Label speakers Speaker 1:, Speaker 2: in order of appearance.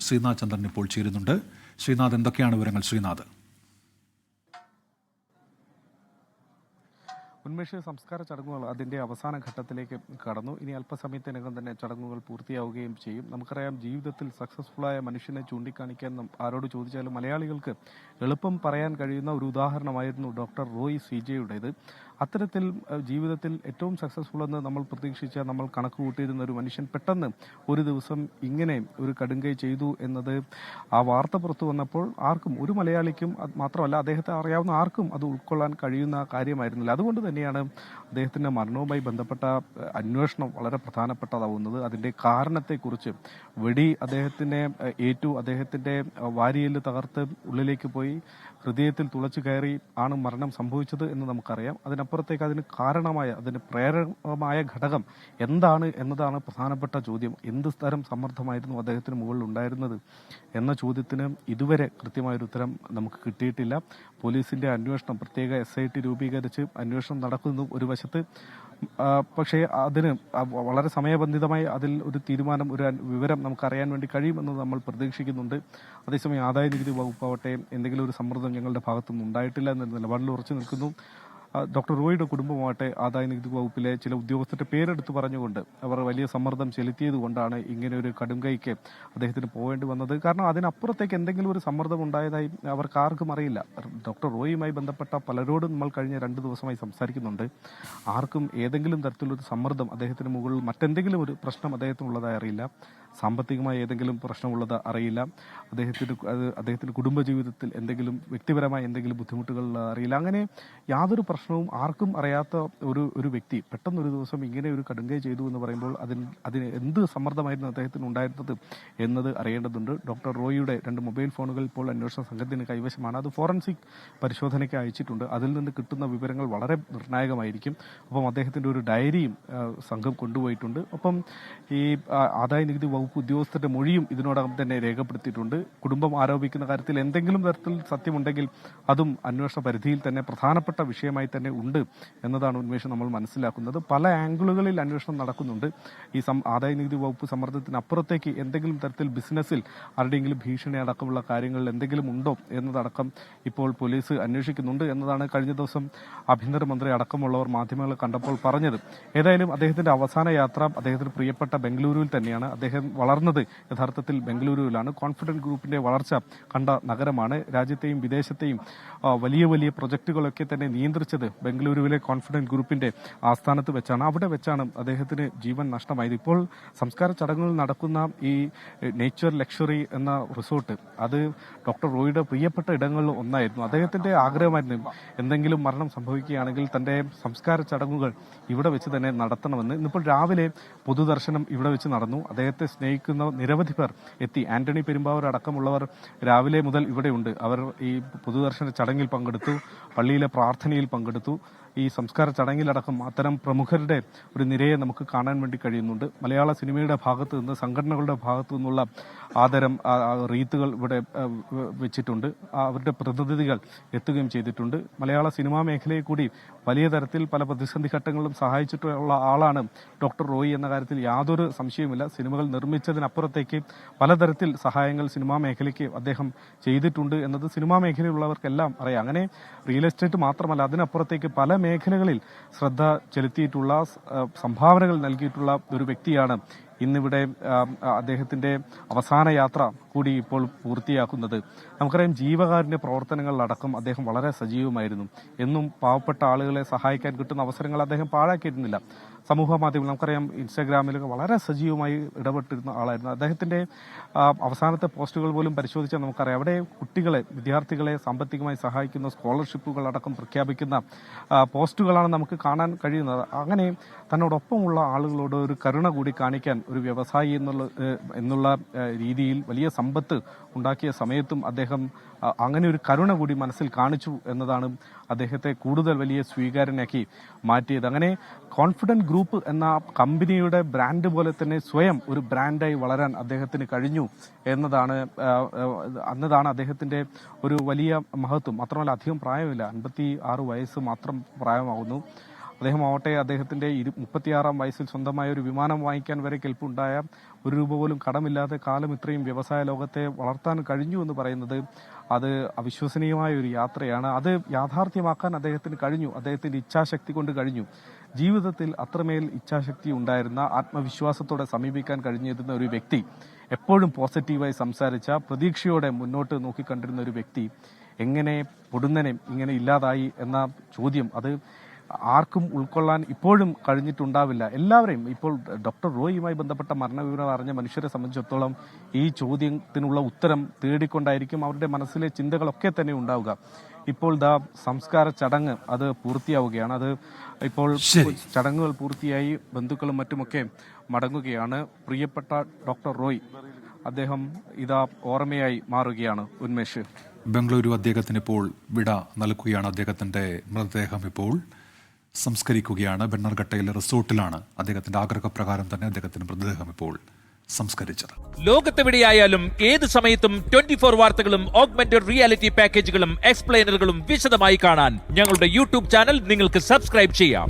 Speaker 1: ശ്രീനാഥ് ചന്ദ്രൻ ഇപ്പോൾ ചേരുന്നുണ്ട്. ശ്രീനാഥ്, എന്തൊക്കെയാണ് വിവരങ്ങൾ? ശ്രീനാഥ്.
Speaker 2: ഉന്മേഷ സംസ്കാര ചടങ്ങുകൾ അതിൻ്റെ അവസാന ഘട്ടത്തിലേക്ക് കടന്നു. ഇനി അല്പസമയത്തിനകം തന്നെ ചടങ്ങുകൾ പൂർത്തിയാവുകയും ചെയ്യും. നമുക്കറിയാം, ജീവിതത്തിൽ സക്സസ്ഫുള്ളായ മനുഷ്യനെ ചൂണ്ടിക്കാണിക്കാൻ ആരോട് ചോദിച്ചാലും മലയാളികൾക്ക് എളുപ്പം പറയാൻ കഴിയുന്ന ഒരു ഉദാഹരണമായിരുന്നു ഡോക്ടർ റോയ് CJ-യുടേത്. അത്തരത്തിൽ ജീവിതത്തിൽ ഏറ്റവും സക്സസ്ഫുൾ എന്ന് നമ്മൾ പ്രതീക്ഷിച്ച, നമ്മൾ കണക്ക് കൂട്ടിയിരുന്ന ഒരു മനുഷ്യൻ പെട്ടെന്ന് ഒരു ദിവസം ഇങ്ങനെ ഒരു കടുങ്കൈ ചെയ്തു എന്നത് ആ വാർത്ത പുറത്തു വന്നപ്പോൾ ആർക്കും, ഒരു മലയാളിക്കും മാത്രമല്ല അദ്ദേഹത്തെ അറിയാവുന്ന ആർക്കും അത് ഉൾക്കൊള്ളാൻ കഴിയുന്ന കാര്യമായിരുന്നില്ല. അതുകൊണ്ട് തന്നെയാണ് അദ്ദേഹത്തിൻ്റെ മരണവുമായി ബന്ധപ്പെട്ട അന്വേഷണം വളരെ പ്രധാനപ്പെട്ടതാവുന്നത്. അതിൻ്റെ കാരണത്തെക്കുറിച്ച് വെടി അദ്ദേഹത്തിനെ ഏറ്റു, അദ്ദേഹത്തിൻ്റെ വാരിയൽ തകർത്ത് ഉള്ളിലേക്ക് പോയി ഹൃദയത്തിൽ തുളച്ചു കയറി ആണ് മരണം സംഭവിച്ചത് എന്ന് നമുക്കറിയാം. അതിനപ്പുറത്തേക്ക് അതിന് കാരണമായ, അതിന് പ്രേരകമായ ഘടകം എന്താണ് എന്നതാണ് പ്രധാനപ്പെട്ട ചോദ്യം. എന്ത് തരം സമ്മർദ്ദമായിരുന്നു അദ്ദേഹത്തിന് മുകളിൽ ഉണ്ടായിരുന്നത് എന്ന ചോദ്യത്തിന് ഇതുവരെ കൃത്യമായൊരു ഉത്തരം നമുക്ക് കിട്ടിയിട്ടില്ല. പോലീസിന്റെ അന്വേഷണം, പ്രത്യേക SIT രൂപീകരിച്ച് അന്വേഷണം നടക്കുന്നു ഒരു വശത്ത്. പക്ഷേ അതിന് വളരെ സമയബന്ധിതമായി അതിൽ ഒരു തീരുമാനം, ഒരു വിവരം നമുക്കറിയാൻ വേണ്ടി കഴിയുമെന്ന് നമ്മൾ പ്രതീക്ഷിക്കുന്നുണ്ട്. അതേസമയം ആദായനികുതി വകുപ്പാവട്ടെ എന്തെങ്കിലും ഒരു സമ്മർദ്ദം ഞങ്ങളുടെ ഭാഗത്തുനിന്ന് ഉണ്ടായിട്ടില്ല എന്ന നിലപാടിൽ ഉറച്ചു നിൽക്കുന്നു. ഡോക്ടർ റോയിയുടെ കുടുംബമാവട്ടെ ആദായനികുതി വകുപ്പിലെ ചില ഉദ്യോഗസ്ഥരുടെ പേരെടുത്ത് പറഞ്ഞുകൊണ്ട് അവർ വലിയ സമ്മർദ്ദം ചെലുത്തിയതുകൊണ്ടാണ് ഇങ്ങനെ ഒരു കടുംകൈക്ക് അദ്ദേഹത്തിന് പോകേണ്ടി വന്നത്. കാരണം അതിനപ്പുറത്തേക്ക് എന്തെങ്കിലും ഒരു സമ്മർദ്ദം ഉണ്ടായതായി അവർക്ക് ആർക്കും അറിയില്ല. ഡോക്ടർ റോയിയുമായി ബന്ധപ്പെട്ട പലരോടും നമ്മൾ കഴിഞ്ഞ 2 ദിവസമായി സംസാരിക്കുന്നുണ്ട്. ആർക്കും ഏതെങ്കിലും തരത്തിലൊരു സമ്മർദ്ദം അദ്ദേഹത്തിന് മുകളിൽ, മറ്റെന്തെങ്കിലും ഒരു പ്രശ്നം അദ്ദേഹത്തിനുള്ളതായി അറിയില്ല. സാമ്പത്തികമായ ഏതെങ്കിലും പ്രശ്നമുള്ളത് അറിയില്ല. അദ്ദേഹത്തിന്റെ കുടുംബജീവിതത്തിൽ എന്തെങ്കിലും വ്യക്തിപരമായ എന്തെങ്കിലും ബുദ്ധിമുട്ടുകൾ അറിയില്ല. അങ്ങനെ യാതൊരു പ്രശ്നവും ആർക്കും അറിയാത്ത ഒരു വ്യക്തി പെട്ടെന്നൊരു ദിവസം ഇങ്ങനെ ഒരു കടുങ്കൈ ചെയ്തു എന്ന് പറയുമ്പോൾ അതിന് എന്ത് സമ്മർദ്ദമായിരുന്നു അദ്ദേഹത്തിന് ഉണ്ടായിരുന്നത് എന്നത് അറിയേണ്ടതുണ്ട്. ഡോക്ടർ റോയിയുടെ 2 മൊബൈൽ ഫോണുകൾ ഇപ്പോൾ അന്വേഷണ സംഘത്തിന് കൈവശമാണ്. അത് ഫോറൻസിക് പരിശോധനയ്ക്ക് അയച്ചിട്ടുണ്ട്. അതിൽ നിന്ന് കിട്ടുന്ന വിവരങ്ങൾ വളരെ നിർണായകമായിരിക്കും. ഒപ്പം അദ്ദേഹത്തിന്റെ ഒരു ഡയറിയും സംഘം കൊണ്ടുപോയിട്ടുണ്ട്. ഒപ്പം ഈ ആദായനികുതി വകുപ്പ് ഉദ്യോഗസ്ഥരുടെ മൊഴിയും ഇതിനോടകം തന്നെ രേഖപ്പെടുത്തിയിട്ടുണ്ട്. കുടുംബം ആരോപിക്കുന്ന കാര്യത്തിൽ എന്തെങ്കിലും തരത്തിൽ സത്യമുണ്ടെങ്കിൽ അതും അന്വേഷണ പരിധിയിൽ തന്നെ പ്രധാനപ്പെട്ട വിഷയമായി തന്നെ ഉണ്ട് എന്നതാണ് ഉന്മേഷം നമ്മൾ മനസ്സിലാക്കുന്നത്. പല ആംഗിളുകളിൽ അന്വേഷണം നടക്കുന്നുണ്ട്. ഈ ആദായനികുതി വകുപ്പ് സമ്മർദ്ദത്തിനപ്പുറത്തേക്ക് എന്തെങ്കിലും തരത്തിൽ ബിസിനസ്സിൽ ആരുടെയെങ്കിലും ഭീഷണി അടക്കമുള്ള കാര്യങ്ങളിൽ എന്തെങ്കിലും ഉണ്ടോ എന്നതടക്കം ഇപ്പോൾ പോലീസ് അന്വേഷിക്കുന്നുണ്ട് എന്നതാണ് കഴിഞ്ഞ ദിവസം ആഭ്യന്തരമന്ത്രി അടക്കമുള്ളവർ മാധ്യമങ്ങളെ കണ്ടപ്പോൾ പറഞ്ഞത്. ഏതായാലും അദ്ദേഹത്തിന്റെ അവസാന യാത്ര അദ്ദേഹത്തിന് പ്രിയപ്പെട്ട ബംഗളൂരുവിൽ തന്നെയാണ്. അദ്ദേഹം വളർന്നത് യഥാർത്ഥത്തിൽ ബംഗളൂരുവിലാണ്. കോൺഫിഡന്റ് ഗ്രൂപ്പിന്റെ വളർച്ച കണ്ട നഗരമാണ്. രാജ്യത്തെയും വിദേശത്തെയും വലിയ വലിയ പ്രൊജക്ടുകളൊക്കെ തന്നെ നിയന്ത്രിച്ചത് ബംഗളൂരുവിലെ കോൺഫിഡന്റ് ഗ്രൂപ്പിന്റെ ആസ്ഥാനത്ത് വെച്ചാണ്. അവിടെ വെച്ചാണ് അദ്ദേഹത്തിന് ജീവൻ നഷ്ടമായത്. ഇപ്പോൾ സംസ്കാര ചടങ്ങുകൾ നടക്കുന്ന ഈ നേച്ചർ ലക്ഷറി എന്ന റിസോർട്ട്, അത് ഡോക്ടർ റോയിയുടെ പ്രിയപ്പെട്ട ഇടങ്ങളിൽ ഒന്നായിരുന്നു. അദ്ദേഹത്തിന്റെ ആഗ്രഹമായിരുന്നു എന്തെങ്കിലും മരണം സംഭവിക്കുകയാണെങ്കിൽ തന്റെ സംസ്കാര ചടങ്ങുകൾ ഇവിടെ വെച്ച് തന്നെ നടത്തണമെന്ന്. ഇന്നിപ്പോൾ രാവിലെ പൊതുദർശനം ഇവിടെ വെച്ച് നടന്നു. അദ്ദേഹത്തെ സ്നേഹിക്കുന്ന നിരവധി പേർ എത്തി. ആന്റണി പെരുമ്പാവൂർ അടക്കമുള്ളവർ രാവിലെ മുതൽ ഇവിടെയുണ്ട്. അവർ ഈ പൊതുദർശന ചടങ്ങിൽ പങ്കെടുത്തു, പള്ളിയിലെ പ്രാർത്ഥനയിൽ പങ്കെടുത്തു. ഈ സംസ്കാര ചടങ്ങിലടക്കം അത്തരം പ്രമുഖരുടെ ഒരു നിരയെ നമുക്ക് കാണാൻ വേണ്ടി കഴിയുന്നുണ്ട്. മലയാള സിനിമയുടെ ഭാഗത്തു നിന്ന്, സംഘടനകളുടെ ഭാഗത്തു നിന്നുള്ള ആദരം, റീത്തുകൾ ഇവിടെ വെച്ചിട്ടുണ്ട്. അവരുടെ പ്രതിനിധികൾ എത്തുകയും ചെയ്തിട്ടുണ്ട്. മലയാള സിനിമാ മേഖലയെ കൂടി വലിയ തരത്തിൽ പല പ്രതിസന്ധി ഘട്ടങ്ങളിലും സഹായിച്ചിട്ടുള്ള ആളാണ് ഡോക്ടർ റോയി എന്ന കാര്യത്തിൽ യാതൊരു സംശയവുമില്ല. സിനിമകൾ നിർമ്മിച്ചതിനപ്പുറത്തേക്ക് പലതരത്തിൽ സഹായങ്ങൾ സിനിമാ മേഖലയ്ക്ക് അദ്ദേഹം ചെയ്തിട്ടുണ്ട് എന്നത് സിനിമാ മേഖലയിലുള്ളവർക്കെല്ലാം അറിയാം. അങ്ങനെ റിയൽ എസ്റ്റേറ്റ് മാത്രമല്ല, അതിനപ്പുറത്തേക്ക് പല മേഖലകളിൽ ശ്രദ്ധ ചെലുത്തിയിട്ടുള്ള, സംഭാവനകൾ നൽകിയിട്ടുള്ള ഒരു വ്യക്തിയാണ് ഇന്നിവിടെ അദ്ദേഹത്തിന്റെ അവസാന യാത്ര കൂടി ഇപ്പോൾ പൂർത്തിയാക്കുന്നത്. നമുക്കറിയാം, ജീവകാരുണ്യ പ്രവർത്തനങ്ങളിലടക്കം അദ്ദേഹം വളരെ സജീവമായിരുന്നു. എന്നും പാവപ്പെട്ട ആളുകളെ സഹായിക്കാൻ കിട്ടുന്ന അവസരങ്ങൾ അദ്ദേഹം പാഴാക്കിയിരുന്നില്ല. സമൂഹ മാധ്യമങ്ങൾ, നമുക്കറിയാം, ഇൻസ്റ്റാഗ്രാമിലൊക്കെ വളരെ സജീവമായി ഇടപെട്ടിരുന്ന ആളായിരുന്നു. അദ്ദേഹത്തിന്റെ അവസാനത്തെ പോസ്റ്റുകൾ പോലും പരിശോധിച്ചാൽ നമുക്കറിയാം, അവിടെ കുട്ടികളെ, വിദ്യാർത്ഥികളെ സാമ്പത്തികമായി സഹായിക്കുന്ന സ്കോളർഷിപ്പുകൾ അടക്കം പ്രഖ്യാപിക്കുന്ന പോസ്റ്റുകളാണ് നമുക്ക് കാണാൻ കഴിയുന്നത്. അങ്ങനെ തന്നോടൊപ്പമുള്ള ആളുകളോട് ഒരു കരുണ കൂടി കാണിക്കാൻ ഒരു വ്യവസായി എന്നുള്ള രീതിയിൽ വലിയ സമ്പത്ത് ഉണ്ടാക്കിയ സമയത്തും അദ്ദേഹം അങ്ങനെ ഒരു കരുണ കൂടി മനസ്സിൽ കാണിച്ചു എന്നതാണ് അദ്ദേഹത്തെ കൂടുതൽ വലിയ സ്വീകാര്യനാക്കി മാറ്റിയത്. അങ്ങനെ കോൺഫിഡന്റ് ഗ്രൂപ്പ് എന്ന കമ്പനിയുടെ ബ്രാൻഡ് പോലെ തന്നെ സ്വയം ഒരു ബ്രാൻഡായി വളരാൻ അദ്ദേഹത്തിന് കഴിഞ്ഞു എന്നതാണ് അദ്ദേഹത്തിന്റെ ഒരു വലിയ മഹത്വം. മാത്രമല്ല, അധികം പ്രായമില്ല, 56 വയസ്സ് മാത്രം പ്രായമാകുന്നു. അദ്ദേഹം ആവട്ടെ അദ്ദേഹത്തിന്റെ 36-ാം വയസ്സിൽ സ്വന്തമായ ഒരു വിമാനം വാങ്ങിക്കാൻ വരെ കെൽപ്പുണ്ടായ, ഒരു രൂപ പോലും കടമില്ലാതെ കാലം ഇത്രയും വ്യവസായ ലോകത്തെ വളർത്താൻ കഴിഞ്ഞു എന്ന് പറയുന്നത് അത് അവിശ്വസനീയമായ ഒരു യാത്രയാണ്. അത് യാഥാർത്ഥ്യമാക്കാൻ അദ്ദേഹത്തിന് കഴിഞ്ഞു, അദ്ദേഹത്തിന്റെ ഇച്ഛാശക്തി കൊണ്ട് കഴിഞ്ഞു. ജീവിതത്തിൽ അത്രമേൽ ഇച്ഛാശക്തി ഉണ്ടായിരുന്ന, ആത്മവിശ്വാസത്തോടെ സമീപിക്കാൻ കഴിഞ്ഞിരുന്ന ഒരു വ്യക്തി, എപ്പോഴും പോസിറ്റീവായി സംസാരിച്ച, പ്രതീക്ഷയോടെ മുന്നോട്ട് നോക്കിക്കണ്ടിരുന്ന ഒരു വ്യക്തി എങ്ങനെ പൊടുന്നനെ ഇങ്ങനെ ഇല്ലാതായി എന്ന ചോദ്യം അത് ആർക്കും ഉൾക്കൊള്ളാൻ ഇപ്പോഴും കഴിഞ്ഞിട്ടുണ്ടാവില്ല. എല്ലാവരെയും ഇപ്പോൾ ഡോക്ടർ റോയിയുമായി ബന്ധപ്പെട്ട മരണവിവരം അറിഞ്ഞ മനുഷ്യരെ സംബന്ധിച്ചിടത്തോളം ഈ ചോദ്യത്തിനുള്ള ഉത്തരം തേടിക്കൊണ്ടായിരിക്കും അവരുടെ മനസ്സിലെ ചിന്തകളൊക്കെ തന്നെ ഉണ്ടാവുക. ഇപ്പോൾ സംസ്കാര ചടങ്ങ് അത് പൂർത്തിയാവുകയാണ്. അത് ഇപ്പോൾ ചടങ്ങുകൾ പൂർത്തിയായി ബന്ധുക്കളും മറ്റുമൊക്കെ മടങ്ങുകയാണ്. പ്രിയപ്പെട്ട ഡോക്ടർ റോയ് അദ്ദേഹം ഓർമ്മയായി മാറുകയാണ്. ഉന്മേഷ്,
Speaker 1: ബംഗളൂരു അദ്ദേഹത്തിന് ഇപ്പോൾ വിട നൽകുകയാണ്. അദ്ദേഹത്തിന്റെ മൃതദേഹം ഇപ്പോൾ സംസ്കരിക്കുകയാണ്. ബെണ്ണർഘട്ടയിലെ റിസോർട്ടിലാണ് അദ്ദേഹത്തിന്റെ ആഗ്രഹപ്രകാരം തന്നെ അദ്ദേഹത്തിന്റെ മൃതദേഹം ഇപ്പോൾ സംസ്കരിച്ചത്.
Speaker 3: ലോകത്തെവിടെയായാലും ഏത് സമയത്തും 24 വാർത്തകളും ഓഗ്മെന്റഡ് റിയാലിറ്റി പാക്കേജുകളും എക്സ്പ്ലെയിനറുകളും വിശദമായി കാണാൻ ഞങ്ങളുടെ യൂട്യൂബ് ചാനൽ നിങ്ങൾക്ക് സബ്സ്ക്രൈബ് ചെയ്യാം.